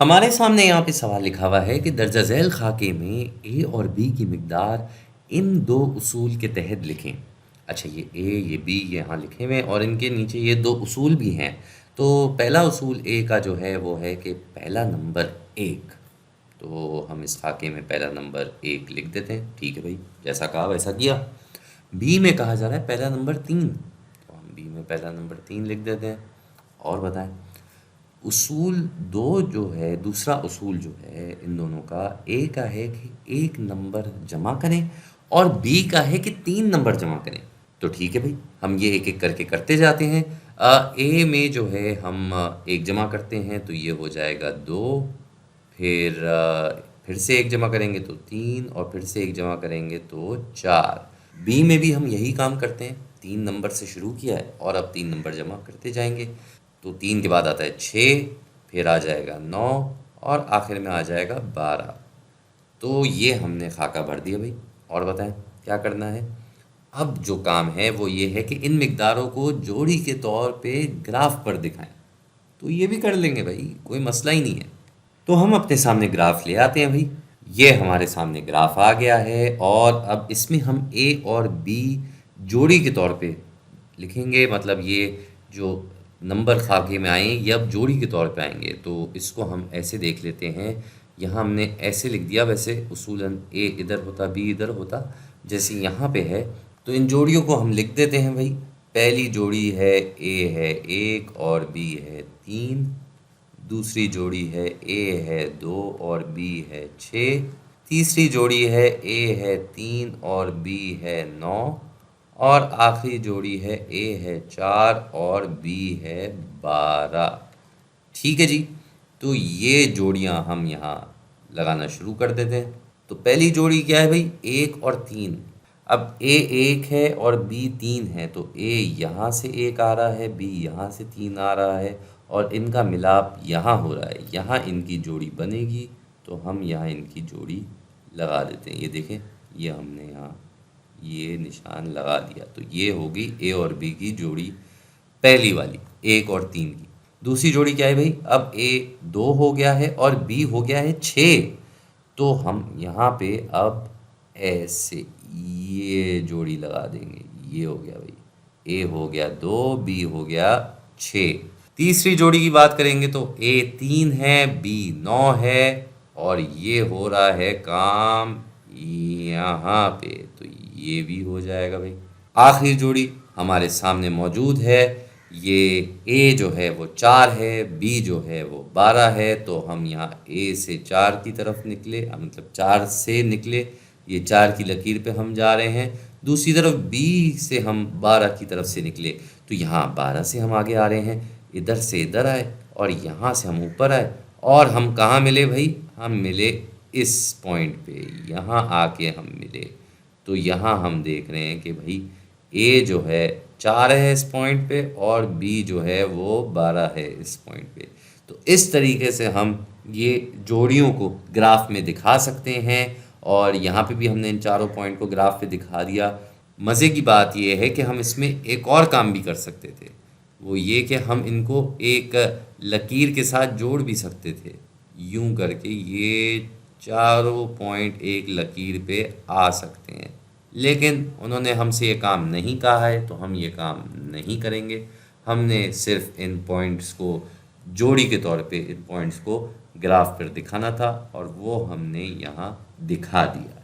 हमारे सामने यहाँ पे सवाल लिखा हुआ है कि दर्जा झैल खाके में ए और बी की मिकदार इन दो उसूल के तहत लिखें। अच्छा, ये ए ये बी ये यहाँ लिखे हुए हैं और इनके नीचे ये दो उसूल भी हैं। तो पहला उसूल ए का जो है वो है कि पहला नंबर एक। तो हम इस खाके में पहला नंबर एक लिख देते हैं। ठीक है भाई, जैसा कहा वैसा किया। बी में कहा जा रहा है पहला नंबर तीन, तो हम बी में पहला नंबर तीन लिख देते हैं। और बताएं, उसूल दो जो है, दूसरा उसूल जो है इन दोनों का, ए का है कि एक नंबर जमा करें और बी का है कि तीन नंबर जमा करें। तो ठीक है भाई, हम ये एक एक करके करते जाते हैं। ए में जो है हम एक जमा करते हैं तो ये हो जाएगा दो, फिर से एक जमा करेंगे तो तीन, और फिर से एक जमा करेंगे तो चार। बी में भी हम यही काम करते हैं, तीन नंबर से शुरू किया है और अब तीन नंबर जमा करते जाएंगे। तो तीन के बाद आता है छः, फिर आ जाएगा नौ और आखिर में आ जाएगा 12। तो ये हमने खाका भर दिया भाई। और बताएं क्या करना है। अब जो काम है वो ये है कि इन मिकदारों को जोड़ी के तौर पे ग्राफ पर दिखाएं। तो ये भी कर लेंगे भाई, कोई मसला ही नहीं है। तो हम अपने सामने ग्राफ ले आते हैं भाई। ये हमारे सामने ग्राफ आ गया है और अब इसमें हम ए और बी जोड़ी के तौर पे लिखेंगे। मतलब ये जो नंबर खाके में आए ये अब जोड़ी के तौर पे आएंगे। तो इसको हम ऐसे देख लेते हैं। यहाँ हमने ऐसे लिख दिया, वैसे उसूलन ए इधर होता बी इधर होता, जैसे यहाँ पे है। तो इन जोड़ियों को हम लिख देते हैं भाई। पहली जोड़ी है ए है एक और बी है तीन, दूसरी जोड़ी है ए है दो और बी है छः, तीसरी जोड़ी है ए है तीन और बी है नौ, और आखिरी जोड़ी है ए है चार और बी है 12। ठीक है जी। तो ये जोड़ियां हम यहाँ लगाना शुरू कर देते हैं। तो पहली जोड़ी क्या है भाई, एक और तीन। अब ए एक है और बी तीन है, तो ए यहाँ से एक आ रहा है, बी यहाँ से तीन आ रहा है और इनका मिलाप यहाँ हो रहा है। यहाँ इनकी जोड़ी बनेगी, तो हम यहाँ इनकी जोड़ी लगा देते हैं। ये देखें, ये हमने यहाँ ये निशान लगा दिया। तो ये होगी ए और बी की जोड़ी, पहली वाली एक और तीन की। दूसरी जोड़ी क्या है भाई, अब ए दो हो गया है और बी हो गया है छः। तो हम यहाँ पे अब ऐसे ये जोड़ी लगा देंगे। ये हो गया भाई, ए हो गया दो, बी हो गया छः। तीसरी जोड़ी की बात करेंगे तो ए तीन है, बी नौ है और ये हो रहा है काम यहाँ पे। तो ये भी हो जाएगा भाई। आखिरी जोड़ी हमारे सामने मौजूद है। ये ए जो है वो चार है, बी जो है वो 12 है। तो हम यहाँ ए से चार की तरफ निकले, मतलब चार से निकले, ये चार की लकीर पे हम जा रहे हैं। दूसरी तरफ बी से हम 12 की तरफ से निकले, तो यहाँ 12 से हम आगे आ रहे हैं। इधर से इधर आए और यहाँ से हम ऊपर आए और हम कहाँ मिले भाई, हम मिले इस पॉइंट पे, यहाँ आके हम मिले। तो यहाँ हम देख रहे हैं कि भाई ए जो है 4 है इस पॉइंट पे और बी जो है वो 12 है इस पॉइंट पे। तो इस तरीके से हम ये जोड़ियों को ग्राफ में दिखा सकते हैं और यहाँ पे भी हमने इन चारों पॉइंट को ग्राफ पे दिखा दिया। मज़े की बात ये है कि हम इसमें एक और काम भी कर सकते थे, वो ये कि हम इनको एक लकीर के साथ जोड़ भी सकते थे। यूं करके ये चारों पॉइंट एक लकीर पे आ सकते हैं, लेकिन उन्होंने हमसे ये काम नहीं कहा है तो हम ये काम नहीं करेंगे। हमने सिर्फ इन पॉइंट्स को जोड़ी के तौर पे इन पॉइंट्स को ग्राफ पर दिखाना था और वो हमने यहाँ दिखा दिया।